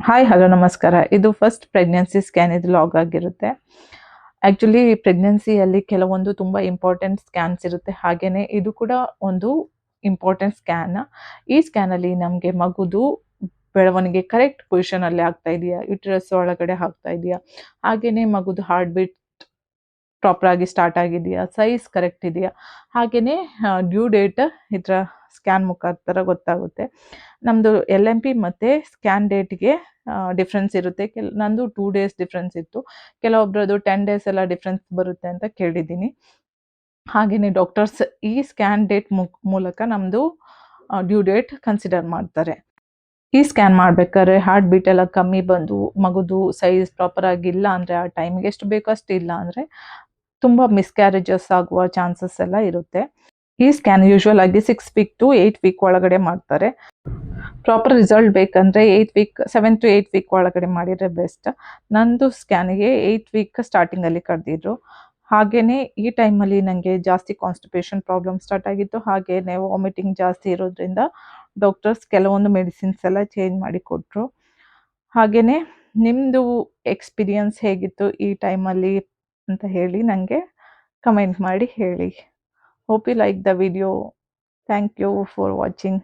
Hi hello ನಮಸ್ಕಾರ. ಇದು first pregnancy scan ಇದು ಲಾಗ್ ಆಗಿರುತ್ತೆ. ಆ್ಯಕ್ಚುಲಿ ಪ್ರೆಗ್ನೆನ್ಸಿಯಲ್ಲಿ ಕೆಲವೊಂದು ತುಂಬ ಇಂಪಾರ್ಟೆಂಟ್ ಸ್ಕ್ಯಾನ್ಸ್ ಇರುತ್ತೆ. ಹಾಗೆಯೇ ಇದು ಕೂಡ ಒಂದು ಇಂಪಾರ್ಟೆಂಟ್ ಸ್ಕ್ಯಾನ್. ಈ ಸ್ಕ್ಯಾನಲ್ಲಿ ನಮಗೆ ಮಗುದು ಬೆಳವಣಿಗೆ ಕರೆಕ್ಟ್ ಪೊಸಿಷನಲ್ಲಿ ಆಗ್ತಾ ಇದೆಯಾ, ಯುಟರಸ್ ಒಳಗಡೆ ಆಗ್ತಾ ಇದೆಯಾ, ಹಾಗೆಯೇ ಮಗುದು ಹಾರ್ಟ್ ಬೀಟ್ ಪ್ರಾಪರ್ ಆಗಿ ಸ್ಟಾರ್ಟ್ ಆಗಿದೆಯಾ, ಸೈಜ್ ಕರೆಕ್ಟ್ ಇದೆಯಾ, ಹಾಗೆಯೇ ಡ್ಯೂ ಡೇಟ್ ಇದರ ಸ್ಕ್ಯಾನ್ ಮುಖಾಂತರ ಗೊತ್ತಾಗುತ್ತೆ. ನಮ್ಮದು LMP ಮತ್ತು ಸ್ಕ್ಯಾನ್ ಡೇಟ್ಗೆ ಡಿಫ್ರೆನ್ಸ್ ಇರುತ್ತೆ. ನಂದು 2 days ಡಿಫ್ರೆನ್ಸ್ ಇತ್ತು. ಕೆಲವೊಬ್ಬರದು 10 days ಎಲ್ಲ ಡಿಫ್ರೆನ್ಸ್ ಬರುತ್ತೆ ಅಂತ ಕೇಳಿದ್ದೀನಿ. ಹಾಗೆಯೇ ಡಾಕ್ಟರ್ಸ್ ಈ ಸ್ಕ್ಯಾನ್ ಡೇಟ್ ಮೂಲಕ ನಮ್ಮದು ಡ್ಯೂ ಡೇಟ್ ಕನ್ಸಿಡರ್ ಮಾಡ್ತಾರೆ. ಈ ಸ್ಕ್ಯಾನ್ ಮಾಡ್ಬೇಕಾದ್ರೆ ಹಾರ್ಟ್ ಬೀಟ್ ಎಲ್ಲ ಕಮ್ಮಿ ಬಂದು ಮಗುದು ಸೈಜ್ ಪ್ರಾಪರ್ ಆಗಿಲ್ಲ ಅಂದರೆ, ಆ ಟೈಮ್ಗೆ ಎಷ್ಟು ಬೇಕೋ ಅಷ್ಟು ಇಲ್ಲ ಅಂದರೆ ತುಂಬ ಮಿಸ್ಕ್ಯಾರೇಜಸ್ ಆಗುವ ಚಾನ್ಸಸ್ ಎಲ್ಲ ಇರುತ್ತೆ. ಈ ಸ್ಕ್ಯಾನ್ ಯೂಶ್ವಲ್ ಆಗಿ 6 week to 8 week ಒಳಗಡೆ ಮಾಡ್ತಾರೆ. ಪ್ರಾಪರ್ ರಿಸಲ್ಟ್ ಬೇಕಂದರೆ 7 to 8 week ಒಳಗಡೆ ಮಾಡಿದರೆ ಬೆಸ್ಟ್. ನಂದು ಸ್ಕ್ಯಾನಿಗೆ 8 week ಸ್ಟಾರ್ಟಿಂಗಲ್ಲಿ ಕರೆದಿದ್ರು. ಹಾಗೆಯೇ ಈ ಟೈಮಲ್ಲಿ ನನಗೆ ಜಾಸ್ತಿ ಕಾನ್ಸ್ಟಿಪೇಷನ್ ಪ್ರಾಬ್ಲಮ್ ಸ್ಟಾರ್ಟ್ ಆಗಿತ್ತು. ಹಾಗೆಯೇ ವಾಮಿಟಿಂಗ್ ಜಾಸ್ತಿ ಇರೋದ್ರಿಂದ ಡಾಕ್ಟರ್ಸ್ ಕೆಲವೊಂದು ಮೆಡಿಸಿನ್ಸ್ ಎಲ್ಲ ಚೇಂಜ್ ಮಾಡಿ ಕೊಟ್ಟರು. ಹಾಗೆಯೇ ನಿಮ್ಮದು ಎಕ್ಸ್ಪೀರಿಯನ್ಸ್ ಹೇಗಿತ್ತು ಈ ಟೈಮಲ್ಲಿ ಅಂತ ಹೇಳಿ ನನಗೆ ಕಮೆಂಟ್ ಮಾಡಿ ಹೇಳಿ. Hope you like the video. Thank you for watching.